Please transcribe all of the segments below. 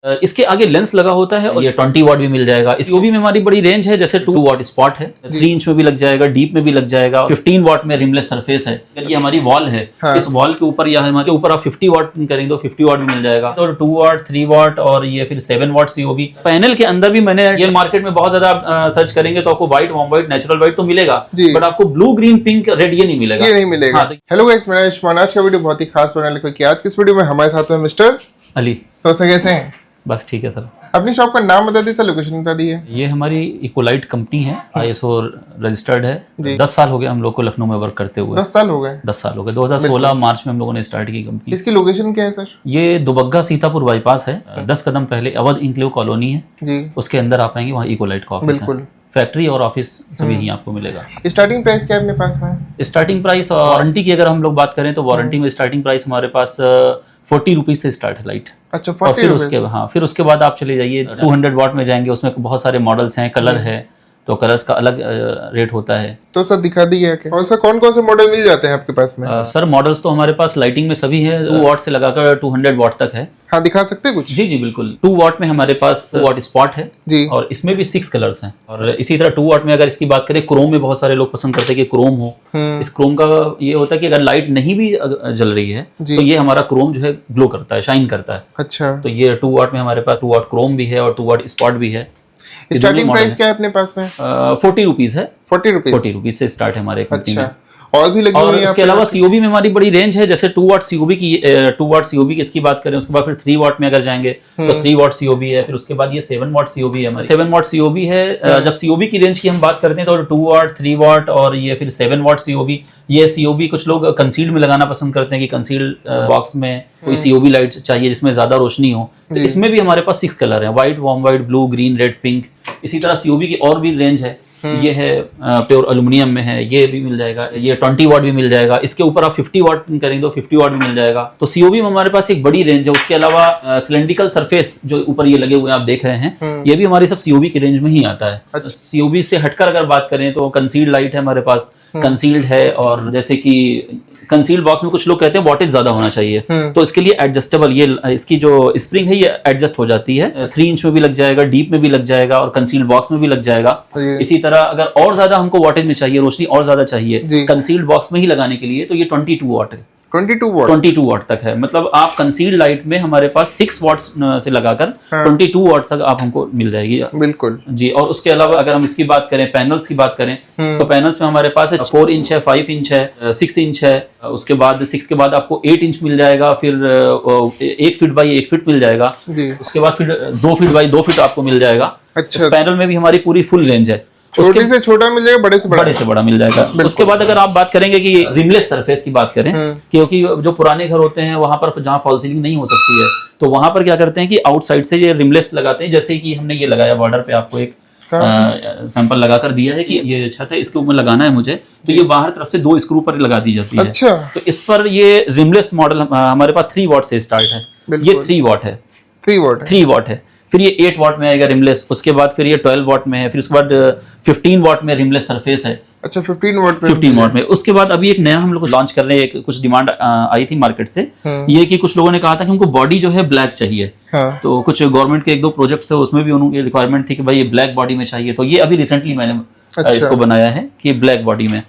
इसके आगे लेंस लगा होता है और ये 20 वाट भी मिल जाएगा। इस OB में हमारी बड़ी रेंज है, जैसे 2 वाट स्पॉट है, 3 इंच में भी लग जाएगा, डीप में भी लग जाएगा, 15 वाट में रिमलेस सरफेस है। ये हमारी वॉल है, हाँ। इस वॉल के ऊपर या हमारे ऊपर आप 50 वाट करेंगे तो 50 वाट भी मिल जाएगा, तो 2 वाट 3 वाट और ये फिर 7 वाट COB। पैनल के अंदर भी मैंने ये मार्केट में बहुत ज्यादा सर्च करेंगे तो आपको white, warm white, natural white तो मिलेगा, बट आपको ब्लू, ग्रीन, पिंक, रेड ये नहीं मिलेगा, ये नहीं मिलेगा। हेलो गाइस, मेरा आयुष्मान। आज का वीडियो बहुत ही खास बनाने लगा कि आज किस वीडियो में हमारे साथ में मिस्टर अली। तो सर कैसे हैं? बस ठीक है सर। अपनी शॉप का नाम बता दी सर, लोकेशन बता दी है। ये हमारी इकोलाइट कंपनी है, ISO रजिस्टर्ड है। 10 साल हो गए हम लोग को लखनऊ में वर्क करते हुए। 10 साल हो गए? 10 साल हो गए। 2016 मार्च में हम लोगों ने स्टार्ट की कंपनी। इसकी लोकेशन क्या है सर? ये दुबग्गा सीतापुर बाईपास है, 10 कदम पहले अवध इंक्लेव कॉलोनी है जी, उसके अंदर आप आएंगे, वहाँ इकोलाइट का ऑफिस है। फैक्ट्री और ऑफिस सभी ही आपको मिलेगा। स्टार्टिंग प्राइस क्या है अपने पास में? स्टार्टिंग प्राइस वारंटी की अगर हम लोग बात करें तो वारंटी में स्टार्टिंग प्राइस हमारे पास 40 रुपीज से स्टार्ट है लाइट। अच्छा, और फिर उसके बाद आप चले जाइए 200 वाट में जाएंगे, उसमें बहुत सारे मॉडल्स हैं, कलर है, तो कलर्स का अलग रेट होता है। तो सर दिखा दिए क्या? और सर कौन कौन से मॉडल मिल जाते हैं आपके पास में? सर मॉडल्स तो हमारे पास लाइटिंग में सभी है, 2 वाट से लगाकर 200 वाट तक है। हाँ, दिखा सकते हैं कुछ? जी जी बिल्कुल। 2 वाट में हमारे पास 2 वाट स्पॉट है जी, और इसमें भी 6 कलर्स हैं। और इसी तरह 2 वाट में अगर इसकी बात करें, क्रोम में बहुत सारे लोग पसंद करते हैं कि क्रोम हो। इस क्रोम का ये होता है कि अगर लाइट नहीं भी जल रही है तो ये हमारा क्रोम जो है ग्लो करता है, शाइन करता है। अच्छा, तो ये 2 वाट में हमारे पास 2 वाट क्रोम भी है और 2 वाट स्पॉट भी है। स्टार्टिंग प्राइस क्या है अपने पास में? 40 रुपीज है। 40 रुपीज से स्टार्ट है हमारे कंपनी में। और भी लगी हुई है। इसके अलावा COB में हमारी बड़ी रेंज है, जैसे 2 वाट COB की इसकी बात करें, उसके बाद फिर 3 वाट में अगर जाएंगे तो 3 वाट COB है, फिर उसके बाद ये 7 वाट COB है हमारी। 7 वाट COB है। जब COB की रेंज की हम बात करते हैं तो 2 वाट 3 वाट और ये फिर 7 वाट COB। ये COB कुछ लोग कंसील्ड में लगाना पसंद करते हैं कि कंसील्ड बॉक्स में कोई COB लाइट चाहिए जिसमें ज्यादा रोशनी हो, तो इसमें भी हमारे पास 6 कलर है, white, warm white, blue, green, red, pink. इसी तरह COB की और भी रेंज है। ये है प्योर एल्युमिनियम में है, ये भी मिल जाएगा, ये 20 वाट भी मिल जाएगा। इसके ऊपर आप 50 वाट करेंगे तो 50 वाट भी मिल जाएगा। तो COB में हमारे पास एक बड़ी रेंज है। उसके अलावा सिलेंड्रिकल सरफेस जो ऊपर ये लगे हुए आप देख रहे हैं, ये भी हमारी सब COB की रेंज में ही आता है। अच्छा। COB से हटकर अगर बात करें तो कंसील्ड लाइट है हमारे पास, कंसील्ड है, और जैसे कि कंसील्ड बॉक्स में कुछ लोग कहते हैं वॉटेज ज्यादा होना चाहिए, तो इसके लिए एडजस्टेबल ये इसकी जो स्प्रिंग है ये एडजस्ट हो जाती है, 3 इंच में भी लग जाएगा, डीप में भी लग जाएगा और कंसील्ड बॉक्स में भी लग जाएगा। इसी तरह अगर और ज्यादा हमको वॉटेज में चाहिए, रोशनी और ज्यादा चाहिए कंसील्ड बॉक्स में ही लगाने के लिए, तो ये 22 वाट है। 22 वाट तक है। मतलब आप कंसील्ड लाइट में हमारे पास 6 वाट से लगाकर 22 वाट तक आप हमको मिल जाएगी। बिल्कुल जी। और उसके अलावा अगर हम इसकी बात करें, पैनल्स की बात करें, तो पैनल्स में हमारे पास 4 इंच है, 5 इंच है, 6 इंच है। उसके बाद 6 के बाद आपको 8 इंच मिल जाएगा, फिर 1 फीट बाई 1 फीट मिल जाएगा। उसके बाद फिर 2 फीट बाई 2 फीट आपको मिल जाएगा। अच्छा, पैनल में भी हमारी पूरी फुल रेंज है। छोटे से छोटा मिल जाएगा, बड़े से बड़ा मिल जाएगा। उसके बाद अगर आप बात करेंगे कि रिमलेस सरफेस की बात करें, क्योंकि जो पुराने घर होते हैं वहां पर जहां फॉल सीलिंग नहीं हो सकती है, तो वहां पर क्या करते हैं कि आउटसाइड से ये रिमलेस लगाते हैं। जैसे कि हमने ये लगाया बॉर्डर पे, आपको एक सैंपल लगाकर दिया है कि ये छत है, इसके ऊपर लगाना है मुझे, तो ये बाहर तरफ से 2 स्क्रू पर लगा दी जाती है। अच्छा। तो इस पर ये रिमलेस मॉडल हमारे पास 3 वाट से स्टार्ट है। ये 3 वाट है। 3 वाट है। फिर ये 8 वाट में आएगा रिमलेस। उसके बाद फिर ये 12 वाट में है। फिर उसके बाद 15 वाट में रिमलेस सरफेस है। अच्छा, 15 वाट में। उसके बाद अभी एक नया हम लोग लॉन्च कर रहे हैं, कुछ डिमांड आई थी मार्केट से, ये कि कुछ लोगों ने कहा था कि हमको बॉडी जो है ब्लैक चाहिए। तो कुछ गवर्नमेंट के 1-2 प्रोजेक्ट्स थे, उसमें भी उनकी रिक्वायरमेंट थी कि भाई ये ब्लैक बॉडी में चाहिए। तो ये अभी रिसेंटली मैंने इसको बनाया है कि ब्लैक बॉडी में।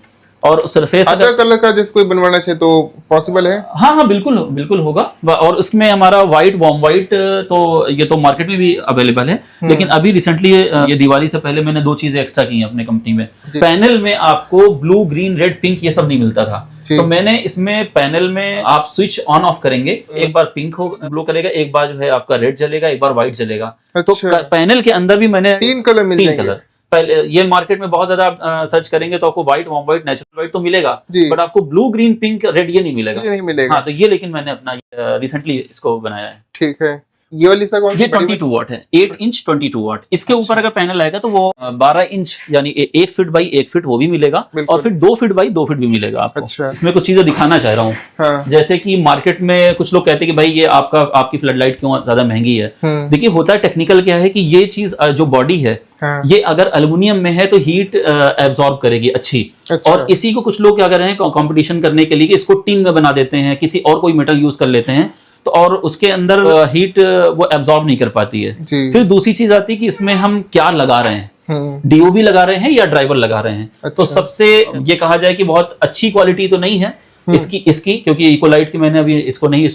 और सरफेस अदर कलर का जैसे कोई बनवाना चाहिए तो पॉसिबल है? हाँ, बिल्कुल होगा। और उसमें हमारा व्हाइट, वार्म व्हाइट, तो ये तो मार्केट में भी अवेलेबल है। लेकिन अभी रिसेंटली ये दिवाली से पहले मैंने 2 चीजें एक्स्ट्रा की हैं अपने कंपनी में। पैनल में आपको ब्लू, ग्रीन, रेड, पिंक ये सब नहीं मिलता था, तो मैंने इसमें पैनल में आप स्विच ऑन ऑफ करेंगे, एक बार पिंक हो ग्लो करेगा, एक बार जो है आपका रेड जलेगा, एक बार व्हाइट जलेगा। तो पैनल के अंदर भी मैंने 3 कलर मिल जाएंगे। पहले ये मार्केट में बहुत ज्यादा सर्च करेंगे तो आपको white, warm white, natural white तो मिलेगा, बट आपको ब्लू, ग्रीन, पिंक, रेड ये नहीं मिलेगा। हाँ, तो ये लेकिन मैंने अपना रिसेंटली इसको बनाया है। ठीक है। ये वाली सा कौन सी? ये 22 वाट है, 8 इंच 22 वाट। इसके ऊपर अगर पैनल आएगा तो वो 12 इंच यानी 1 फीट बाई 1 फीट वो भी मिलेगा, और फिर 2 फीट बाई 2 फीट भी मिलेगा आपको। अच्छा। इसमें कुछ चीजें दिखाना चाह रहा हूँ। हाँ। जैसे कि मार्केट में कुछ लोग कहते हैं कि भाई ये आपकी फ्लड लाइट क्यों ज्यादा महंगी है। देखिए, होता है टेक्निकल क्या है कि ये चीज जो बॉडी है, ये अगर एल्युमिनियम में है तो हीट एब्जॉर्ब करेगी अच्छी। अच्छा। और इसी को कुछ लोग क्या कर रहे हैं, कंपटीशन करने के लिए कि इसको टिन में बना देते हैं, किसी और कोई मेटल यूज कर लेते हैं, तो और उसके अंदर हीट वो एब्जॉर्ब नहीं कर पाती है। जी। फिर दूसरी चीज आती है कि इसमें हम क्या लगा रहे हैं, डीओबी लगा रहे हैं या ड्राइवर लगा रहे हैं। अच्छा। तो सबसे ये कहा जाए कि बहुत अच्छी क्वालिटी तो नहीं है इसकी क्योंकि इकोलाइट की मैंने अभी इसको नहीं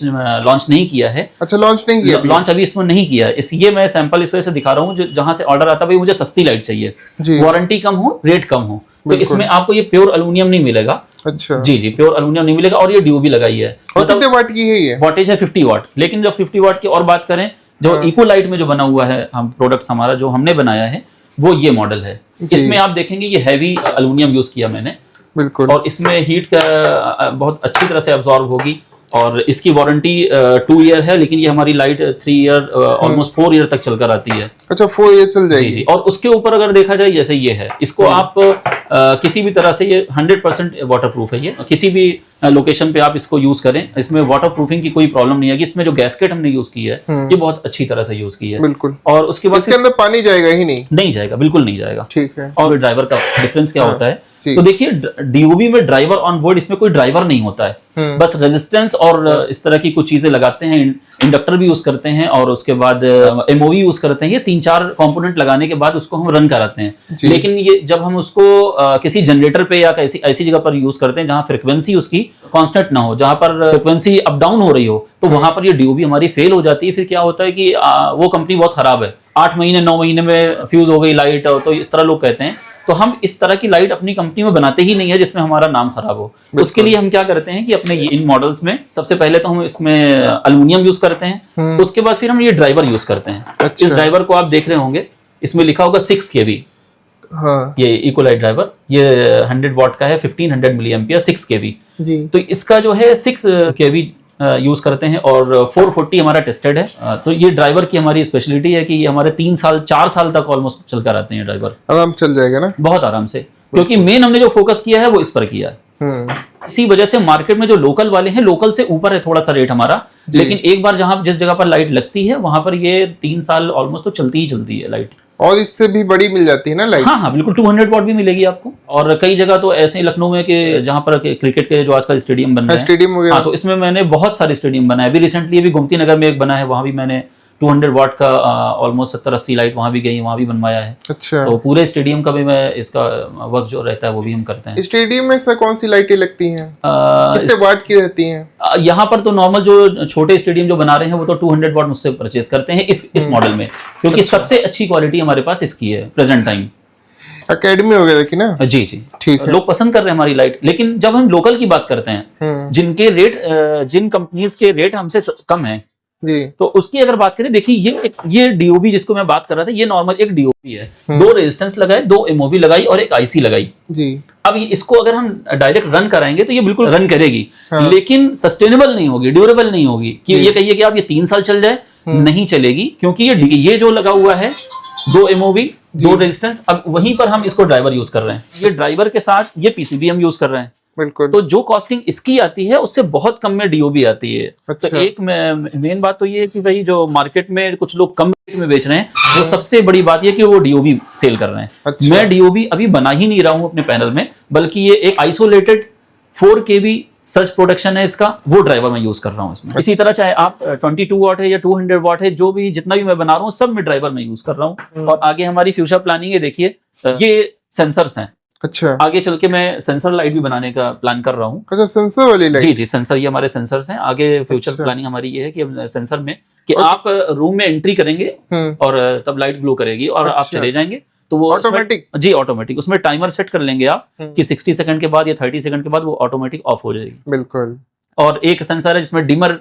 लॉन्च नहीं किया है। अच्छा, लॉन्च नहीं किया, लॉन्च अभी इसमें नहीं किया है। ये मैं सैंपल इस वजह से दिखा रहा हूँ जहां से ऑर्डर आता है, भाई मुझे सस्ती लाइट चाहिए, वारंटी कम हो, रेट कम हो, तो इसमें आपको ये प्योर एल्युमिनियम नहीं मिलेगा। अच्छा। जी जी, प्योर एल्युमिनियम नहीं मिलेगा और ये डीओबी लगाई है। और कितने वाट की है ये? वाटेज है 50 वाट। लेकिन जब 50 वाट की और बात करें, जो इकोलाइट में जो बना हुआ है हम प्रोडक्ट हमारा जो हमने बनाया है वो ये मॉडल है। इसमें आप देखेंगे ये हैवी एल्युमिनियम यूज किया मैंने, बिल्कुल, और इसमें हीट का बहुत अच्छी तरह से अब्सॉर्ब होगी। और इसकी वारंटी 2 ईयर है, लेकिन ये हमारी लाइट 3 ईयर ऑलमोस्ट 4 ईयर तक चलकर आती है। अच्छा, 4 ईयर चल जाएगी। जी जी। और उसके ऊपर अगर देखा जाए, जैसे ये है, इसको आप किसी भी तरह से, ये 100% वाटरप्रूफ है। ये किसी भी लोकेशन पे आप इसको यूज करें, इसमें वाटरप्रूफिंग की कोई प्रॉब्लम नहीं है। इसमें जो गैस्केट हमने यूज की है ये बहुत अच्छी तरह से यूज की है। बिल्कुल। और उसके बाद इसके अंदर पानी जाएगा ही नहीं जाएगा, बिल्कुल नहीं जाएगा। ठीक है। और ड्राइवर का डिफरेंस क्या होता है, तो देखिए डीओबी में ड्राइवर ऑन बोर्ड, इसमें कोई ड्राइवर नहीं होता है, बस रेजिस्टेंस और इस तरह की कुछ चीजें लगाते हैं। इंडक्टर भी यूज करते हैं और उसके बाद एमओवी यूज करते हैं। ये 3-4 कंपोनेंट लगाने के बाद उसको हम रन कराते हैं। लेकिन ये जब हम उसको किसी जनरेटर पे या ऐसी जगह पर यूज करते हैं जहां फ्रिक्वेंसी उसकी कांस्टेंट ना हो, जहां पर फ्रिक्वेंसी अप डाउन हो रही हो, तो वहां पर ये डीओबी हमारी फेल हो जाती है। फिर क्या होता है कि वो कंपनी बहुत खराब है, 8 महीने 9 महीने में फ्यूज हो गई लाइट, तो इस तरह लोग कहते हैं। तो हम इस तरह की लाइट अपनी कंपनी में बनाते ही नहीं है जिसमें हमारा नाम खराब हो। उसके लिए हम क्या करते हैं कि अपने इन मॉडल्स में सबसे पहले तो हम इसमें एल्युमिनियम यूज करते हैं, उसके बाद फिर हम ये ड्राइवर यूज करते हैं। अच्छा। इस ड्राइवर को आप देख रहे होंगे, इसमें लिखा होगा 6 kV। हाँ। ये इकोलाइट ड्राइवर, ये 100 वाट का है, 1500 मिली एम्पियर, 6 kV। जी। तो इसका जो है 6 kV यूज करते हैं और 440 हमारा टेस्टेड है। तो ये ड्राइवर की हमारी स्पेशलिटी है कि ये हमारे 4 साल तक ऑलमोस्ट चलकर आते हैं ड्राइवर। आराम चल जाएगा ना? बहुत आराम से, क्योंकि मेन हमने जो फोकस किया है वो इस पर किया है। इसी वजह से मार्केट में जो लोकल वाले हैं, लोकल से ऊपर है थोड़ा सा रेट हमारा, लेकिन एक बार जिस जगह पर लाइट लगती है वहां पर ये 3 साल ऑलमोस्ट तो चलती ही चलती है लाइट। और इससे भी बड़ी मिल जाती है ना लाइट? हाँ हाँ बिल्कुल, 200 वाट भी मिलेगी आपको। और कई जगह तो ऐसे ही लखनऊ में कि जहां पर क्रिकेट के जो आजकल स्टेडियम बन रहे हैं, स्टेडियम वगैरह, हाँ, तो इसमें मैंने बहुत सारे स्टेडियम बनाए। अभी रिसेंटली अभी गोमती नगर में एक बना है, वहां भी मैंने 200 वाट का ऑलमोस्ट 70-80 लाइट वहां भी गई, वहां भी बनवाया है। अच्छा। तो पूरे स्टेडियम का भी मैं इसका वर्क जो रहता है वो भी हम करते हैं। स्टेडियम में सर कौन सी लाइटें लगती हैं? कितने वाट की रहती हैं? यहाँ पर तो नॉर्मल जो छोटे स्टेडियम जो बना रहे हैं वो तो 200 वाट मुझसे परचेज करते हैं इस मॉडल में, क्योंकि सबसे अच्छी क्वालिटी हमारे पास इसकी है प्रेजेंट टाइम। एकेडमी वगैरह की ना? जी जी, ठीक है। लोग पसंद कर रहे हैं हमारी लाइट। लेकिन जब हम लोकल की बात करते हैं, जिनके रेट, जिन कंपनीज के रेट हमसे कम है जी, तो उसकी अगर बात करें, देखिए ये डीओबी जिसको मैं बात कर रहा था, ये नॉर्मल एक डीओबी है। 2 रेजिस्टेंस लगाए, 2 एमओवी लगाई और एक आईसी लगाई जी। अब इसको अगर हम डायरेक्ट रन कराएंगे तो ये बिल्कुल रन करेगी, लेकिन सस्टेनेबल नहीं होगी, ड्यूरेबल नहीं होगी। कि ये कहिए कि आप ये 3 साल चल जाए, नहीं चलेगी, क्योंकि ये जो लगा हुआ है 2 एमओवी 2 रेजिस्टेंस, अब वहीं पर हम इसको ड्राइवर यूज कर रहे हैं। ये ड्राइवर के साथ ये पीसीबी हम यूज कर रहे हैं। बिल्कुल। तो जो कॉस्टिंग इसकी आती है उससे बहुत कम में डीओबी आती है। अच्छा। तो एक मेन बात तो ये है कि भाई जो मार्केट में कुछ लोग कम रेट में बेच रहे हैं, वो सबसे बड़ी बात ये कि वो डीओबी सेल कर रहे हैं। अच्छा। मैं डीओबी अभी बना ही नहीं रहा हूं अपने पैनल में, बल्कि ये एक आइसोलेटेड 4 kV सर्च प्रोडक्शन है इसका, वो ड्राइवर मैं यूज कर रहा हूँ इसमें। इसी तरह चाहे आप 22 वाट है या 200 वाट है, जो भी जितना भी मैं बना रहा हूँ सब में ड्राइवर मैं यूज कर रहा हूँ। और आगे हमारी फ्यूचर प्लानिंग है, देखिए ये सेंसर्स हैं। अच्छा। आगे चल के मैं सेंसर लाइट भी बनाने का प्लान कर रहा हूँ। अच्छा, सेंसर वाली लाइट? जी जी, सेंसर, ये हमारे सेंसर्स हैं। आगे फ्यूचर प्लानिंग हमारी ये है कि सेंसर में कि आप रूम में एंट्री करेंगे और तब लाइट ग्लो करेगी और आप चले जाएंगे, तो वो ऑटोमेटिक? जी ऑटोमेटिक। उसमें टाइमर सेट कर लेंगे आप कि 60 सेकंड के बाद या 30 सेकंड के बाद वो ऑटोमेटिक ऑफ हो जाएगी। बिल्कुल। और एक सेंसर है जिसमें डिमर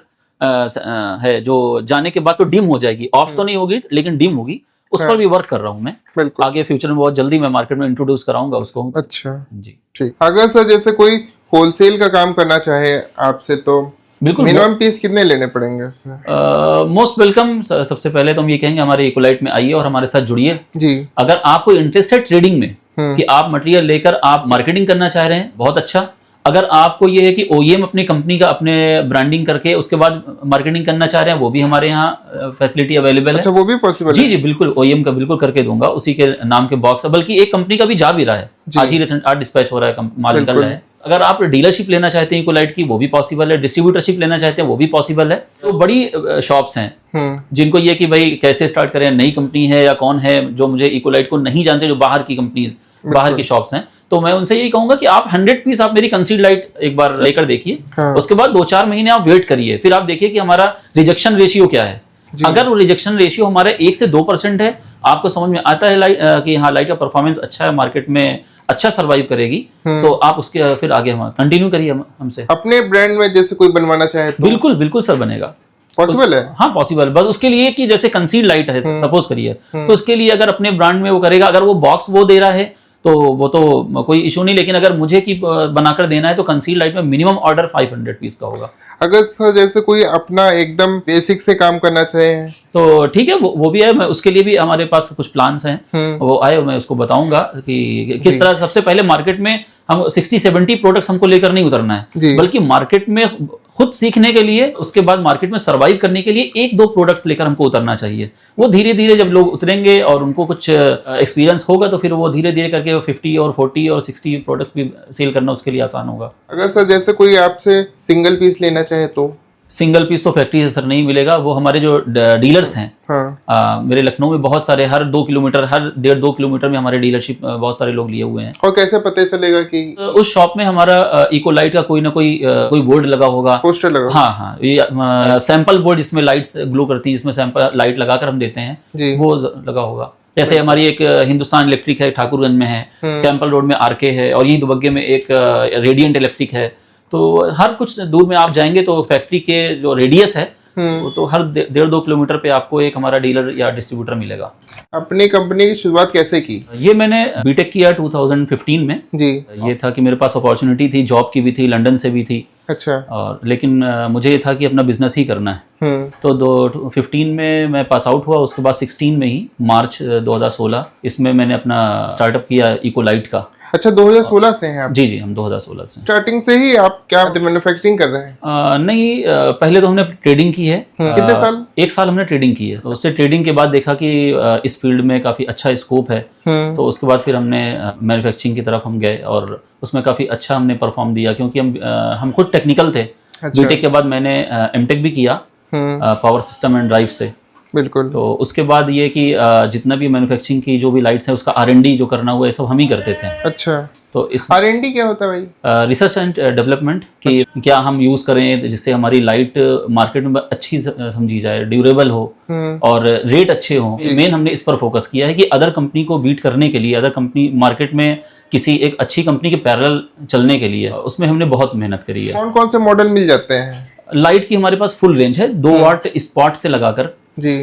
है, जो जाने के बाद तो डिम हो जाएगी, ऑफ तो नहीं होगी लेकिन डिम होगी। उस पर भी वर्क कर रहा हूँ मैं। बिल्कुल। आगे फ्यूचर में बहुत जल्दी मैं मार्केट में इंट्रोड्यूस कराऊंगा उसको। अच्छा जी, ठीक। अगर सर जैसे कोई होलसेल का काम करना चाहे आपसे, तो बिल्कुल मिनिमम पीस कितने लेने पड़ेंगे सर? Most welcome. सबसे पहले तो हम ये कहेंगे हमारे इकोलाइट में आइए और हमारे साथ जुड़िए जी। अगर आपको इंटरेस्ट है ट्रेडिंग में, कि आप मटेरियल लेकर आप मार्केटिंग करना चाह रहे हैं, बहुत अच्छा। अगर आपको ये है कि ओईएम अपनी कंपनी का अपने ब्रांडिंग करके उसके बाद मार्केटिंग करना चाह रहे हैं, वो भी हमारे यहाँ फैसिलिटी अवेलेबल है। अच्छा, वो भी पॉसिबल है? जी जी बिल्कुल, ओईएम का बिल्कुल करके दूंगा, उसी के नाम के बॉक्स। बल्कि एक कंपनी का भी जा भी रहा है, आज ही रिसेंट आज डिस्पैच हो रहा है, माल निकल रहा है। अगर आप डीलरशिप लेना चाहते हैं इकोलाइट की वो भी पॉसिबल है, डिस्ट्रीब्यूटरशिप लेना चाहते हैं वो भी पॉसिबल है। तो बड़ी शॉप्स हैं जिनको ये कि भाई कैसे स्टार्ट करें, नई कंपनी है या कौन है जो मुझे इकोलाइट को नहीं जानते, जो बाहर की कंपनी बाहर की शॉप्स हैं, तो मैं उनसे यही कहूंगा कि आप 100 पीस आप मेरी कंसील्ड लाइट एक बार लेकर देखिए। उसके बाद 2-4 महीने आप वेट करिए, फिर आप देखिए कि हमारा रिजेक्शन रेशियो क्या है। अगर वो रिजेक्शन रेशियो हमारा 1 से 2% है, आपको समझ में आता है लाइट कि हाँ लाइट का परफॉर्मेंस अच्छा है, मार्केट में अच्छा सर्वाइव करेगी, तो आप उसके फिर आगे हम कंटिन्यू करिए हमसे। अपने ब्रांड में जैसे कोई बनवाना चाहे तो बिल्कुल बिल्कुल सर बनेगा, पॉसिबल है। हाँ पॉसिबल, बस उसके लिए कि जैसे कंसील्ड लाइट है सपोज करिए, तो उसके लिए अगर अपने ब्रांड में वो करेगा, अगर वो बॉक्स वो दे रहा है तो वो तो कोई इशू नहीं, लेकिन अगर मुझे की बनाकर देना है तो कंसील्ड लाइट में मिनिमम ऑर्डर 500 पीस का होगा। अगर सर जैसे कोई अपना एकदम बेसिक से काम करना चाहे तो ठीक है, वो भी है, मैं उसके लिए भी हमारे पास कुछ प्लान्स हैं, वो आए मैं उसको बताऊंगा कि किस तरह। सबसे पहले मार्केट में हम 60-70 प्रोडक्ट्स हमको लेकर नहीं उतरना है, बल्कि मार्केट में खुद सीखने के लिए, उसके बाद मार्केट में सर्वाइव करने के लिए 1-2 प्रोडक्ट्स लेकर हमको उतरना चाहिए। वो धीरे धीरे जब लोग उतरेंगे और उनको कुछ एक्सपीरियंस होगा तो फिर वो धीरे धीरे करके 50 और 40 और 60 प्रोडक्ट्स भी सेल करना उसके लिए आसान होगा। अगर सर जैसे कोई आपसे सिंगल पीस लेना चाहे तो सिंगल पीस तो फैक्ट्री से सर नहीं मिलेगा, वो हमारे जो डीलर्स हैं मेरे लखनऊ में बहुत सारे, हर 2 किलोमीटर, हर 1.5-2 किलोमीटर में हमारे डीलरशिप बहुत सारे लोग लिए हुए हैं। और कैसे पता चलेगा कि उस शॉप में हमारा इकोलाइट का कोई ना कोई बोर्ड लगा होगा, पोस्टर लगा? हाँ, ये सैंपल बोर्ड जिसमें लाइट्स ग्लो करती है, जिसमें सैंपल लाइट लगाकर हम देते हैं, वो लगा होगा। जैसे हमारी एक हिंदुस्तान इलेक्ट्रिक है, ठाकुरगंज में है, कैंपल रोड में आरके है, और यही दुबग्गे में एक रेडियंट इलेक्ट्रिक है। तो हर कुछ दूर में आप जाएंगे तो फैक्ट्री के जो रेडियस है तो हर 1.5-2 किलोमीटर पे आपको एक हमारा डीलर या डिस्ट्रीब्यूटर मिलेगा। अपनी कंपनी की शुरुआत कैसे की? ये मैंने बीटेक किया 2015 में जी। ये था कि मेरे पास अपॉर्चुनिटी थी, जॉब की भी थी, लंदन से भी थी। अच्छा। और लेकिन मुझे ये था कि अपना बिजनेस ही करना है। तो 2015 में मैं पास आउट हुआ, उसके बाद 16 में ही मार्च 2016 इसमें मैंने अपना स्टार्टअप किया इकोलाइट का। अच्छा, 2016 से हैं आप? जी जी, हम 2016 से। स्टार्टिंग से ही आप क्या मैन्युफैक्चरिंग कर रहे हैं? नहीं, पहले तो हमने ट्रेडिंग की है। कितने साल? 1 साल हमने ट्रेडिंग की है। तो उससे ट्रेडिंग के बाद देखा कि इस फील्ड में काफी अच्छा स्कोप है, तो उसके बाद फिर हमने मैन्युफैक्चरिंग की तरफ हम गए और उसमें काफी अच्छा हमने परफॉर्म दिया, क्योंकि हम खुद टेक्निकल थे। बीटेक के बाद मैंने एमटेक भी किया पावर सिस्टम एंड ड्राइव से। बिल्कुल। तो उसके बाद ये कि जितना भी मैन्युफैक्चरिंग की जो भी लाइट्स है उसका R&D जो करना हुआ है सब हम ही करते थे। अच्छा। तो इस R&D क्या होता है भाई? रिसर्च एंड डेवलपमेंट कि क्या हम यूज करें जिससे हमारी लाइट मार्केट में अच्छी समझी जाए, ड्यूरेबल हो और रेट अच्छे हो। मेन हमने इस पर फोकस किया है कि अदर कंपनी को बीट करने के लिए, अदर कंपनी मार्केट में किसी एक अच्छी कंपनी के पैरेलल चलने के लिए, उसमें हमने बहुत मेहनत करी है। कौन कौन से मॉडल मिल जाते हैं? लाइट की हमारे पास फुल रेंज है, 2 वाट स्पॉट से लगाकर जी।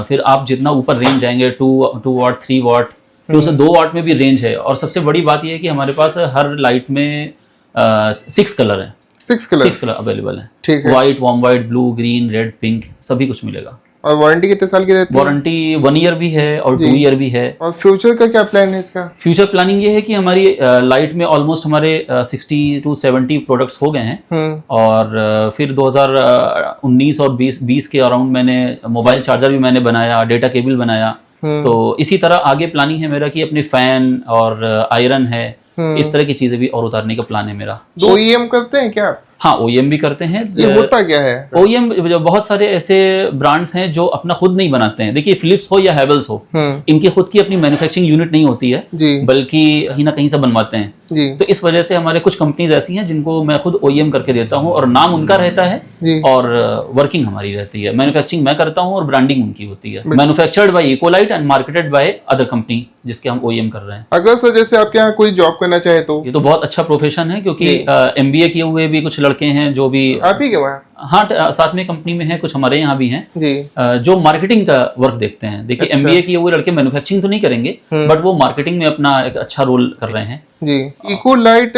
फिर आप जितना ऊपर रेंज जाएंगे 2 वाट 3 वाट, फिर उससे 2 वाट में भी रेंज है। और सबसे बड़ी बात यह है कि हमारे पास हर लाइट में 6 कलर है। 6 कलर अवेलेबल है। ठीक है। White, warm white, blue, green, red, pink सभी कुछ मिलेगा। और वारंटी कितने साल की देते हैं? वारंटी 1 ईयर भी है और 2 ईयर भी है। और फ्यूचर का क्या प्लान है इसका? फ्यूचर प्लानिंग ये है कि हमारी लाइट में ऑलमोस्ट हमारे 60 to 70 प्रोडक्ट्स हो गए हैं। और फिर 2019 और 20 के अराउंड मैंने मोबाइल चार्जर भी मैंने बनाया, डेटा केबल बनाया। तो इसी तरह आगे प्लानिंग है मेरा कि अपने फैन और आयरन है, इस तरह की चीजें भी और उतारने का प्लान है मेरा। OEM करते हैं क्या? हाँ, OEM भी करते हैं। ये होता क्या है? OEM बहुत सारे ऐसे ब्रांड्स हैं जो अपना खुद नहीं बनाते हैं। देखिए, फिलिप्स हो या हैवेल्स हो, इनकी खुद की अपनी मैन्युफैक्चरिंग यूनिट नहीं होती है जी, बल्कि कहीं ना कहीं से बनवाते हैं जी। तो इस वजह से हमारे कुछ कंपनीज ऐसी हैं जिनको मैं खुद OEM करके देता हूँ और नाम उनका रहता है जी, और वर्किंग हमारी रहती है। मैन्युफैक्चरिंग मैं करता हूँ और ब्रांडिंग उनकी होती है। Manufactured by Ecolite and marketed by other company जिसके हम OEM कर रहे हैं। अगर सर जैसे आपके यहाँ कोई जॉब करना चाहे तो? ये तो बहुत अच्छा प्रोफेशन है, क्योंकि MBA किए हुए भी कुछ लड़के हैं जो भी आप ही के वहाँ? हाँ, साथ में कंपनी में है, कुछ हमारे यहाँ भी हैं जी, जो मार्केटिंग का वर्क देखते हैं। देखिए, अच्छा। MBA किए हुए लड़के मैन्युफैक्चरिंग तो नहीं करेंगे, बट वो मार्केटिंग में अपना एक अच्छा रोल कर रहे हैं जी। इकोलाइट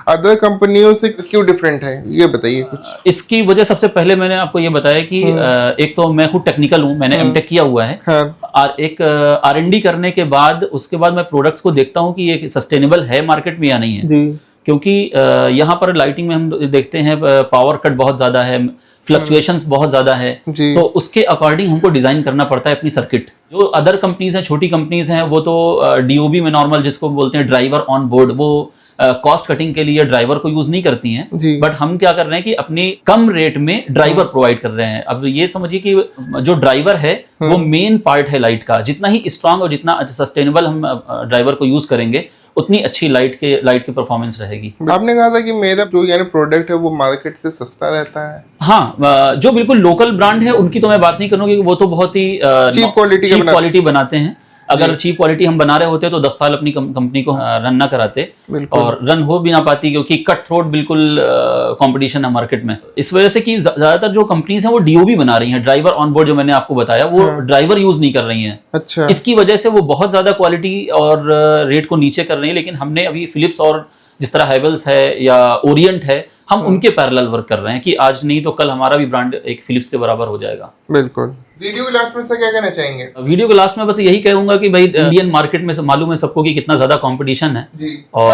अदर कंपनियों से क्यों डिफरेंट है, ये बताइए कुछ। इसकी वजह सबसे पहले मैंने आपको ये बताया कि एक तो मैं खुद टेक्निकल हूँ, मैंने एमटेक किया हुआ है। और एक R&D करने के बाद उसके बाद मैं प्रोडक्ट्स को देखता हूँ कि ये सस्टेनेबल है मार्केट में या नहीं है जी। क्योंकि यहाँ पर लाइटिंग में हम देखते हैं पावर कट बहुत ज़्यादा है, फ्लक्चुएशंस बहुत ज्यादा है, जी। तो उसके अकॉर्डिंग हमको डिजाइन करना पड़ता है अपनी सर्किट। जो अदर कंपनीज हैं, छोटी कंपनीज हैं, वो तो डीओबी में नॉर्मल जिसको बोलते हैं ड्राइवर ऑन बोर्ड, वो कॉस्ट कटिंग के लिए ड्राइवर को यूज नहीं करती हैं। जी। बट हम क्या कर रहे हैं कि अपनी कम रेट में ड्राइवर प्रोवाइड कर रहे हैं। अब ये समझिए कि जो ड्राइवर है वो मेन पार्ट है लाइट का। जितना ही स्ट्रांग और जितना सस्टेनेबल हम ड्राइवर को यूज करेंगे उतनी अच्छी लाइट की परफॉर्मेंस रहेगी। आपने कहा था कि मेरा जो यानी प्रोडक्ट है वो मार्केट से सस्ता रहता है। हाँ, जो बिल्कुल लोकल ब्रांड है उनकी तो मैं बात नहीं करूंगी, वो तो बहुत ही चीप क्वालिटी बनाते हैं। अगर चीप क्वालिटी हम बना रहे होते तो 10 साल अपनी कंपनी को रन ना कराते, और रन हो भी ना पाती, क्योंकि कट थ्रोट बिल्कुल कंपटीशन है मार्केट में। तो इस वजह से कि ज्यादातर जो कंपनीज हैं वो डीओबी बना रही हैं, ड्राइवर ऑन बोर्ड, जो मैंने आपको बताया वो ड्राइवर यूज नहीं कर रही हैं। अच्छा। इसकी वजह से वो बहुत ज्यादा क्वालिटी और रेट को नीचे कर रही है। लेकिन हमने अभी फिलिप्स और जिस तरह हेवल्स है या ओरिएंट है, हम उनके पैरेलल वर्क कर रहे हैं कि आज नहीं तो कल हमारा भी ब्रांड एक फिलिप्स के बराबर हो जाएगा। बिल्कुल। वीडियो के लास्ट में से क्या कहना चाहेंगे? वीडियो के लास्ट में बस यही कहूंगा कि भाई इंडियन मार्केट में मालूम है सबको कि कितना ज्यादा कंपटीशन है जी, और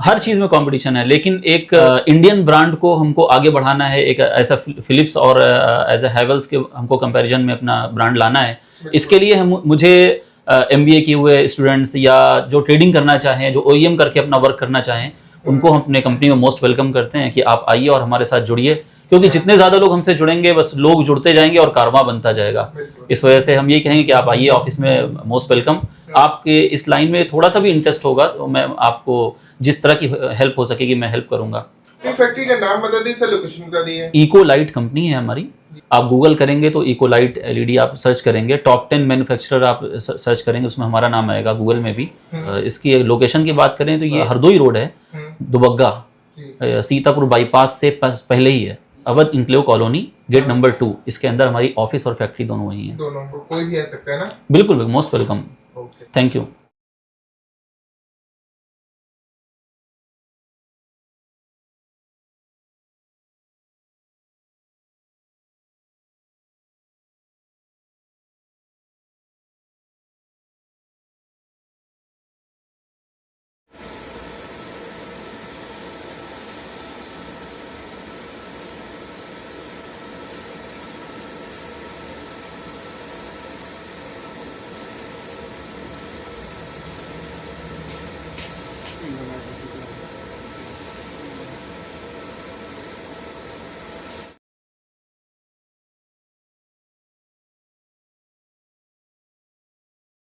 हर चीज में कंपटीशन है। लेकिन एक इंडियन ब्रांड को हमको आगे बढ़ाना है, एक ऐसा फिलिप्स और एज ए हैवेल्स के हमको कंपैरिजन में अपना ब्रांड लाना है। इसके लिए मुझे MBA किए हुए स्टूडेंट्स या जो ट्रेडिंग करना चाहें, जो OEM करके अपना वर्क करना चाहें, उनको हम अपने कंपनी में मोस्ट वेलकम करते हैं कि आप आइए और हमारे साथ जुड़िए, क्योंकि जितने ज्यादा लोग हमसे जुड़ेंगे बस लोग जुड़ते जाएंगे और कारवां बनता जाएगा। इस वजह से हम ये कहेंगे कि आप आइए ऑफिस में, मोस्ट वेलकम। आपके इस लाइन में थोड़ा सा भी इंटरेस्ट होगा तो मैं आपको जिस तरह की हेल्प हो सकेगी मैं हेल्प करूंगा। फैक्ट्री का नाम बता दीजिए, लोकेशन बता दीजिए। इकोलाइट कंपनी है हमारी। आप गूगल करेंगे तो इकोलाइट LED आप सर्च करेंगे, टॉप 10 मैन्युफैक्चरर आप सर्च करेंगे, उसमें हमारा नाम आएगा गूगल में भी। इसकी लोकेशन की बात करें तो ये हरदोई रोड है, दुबग्गा, सीतापुर बाईपास से पहले ही है, Awadh enclave colony, gate number 2। इसके अंदर हमारी ऑफिस और फैक्ट्री दोनों वही है। दोनों को कोई भी आ सकता है ना? बिल्कुल, मोस्ट वेलकम। Thank you.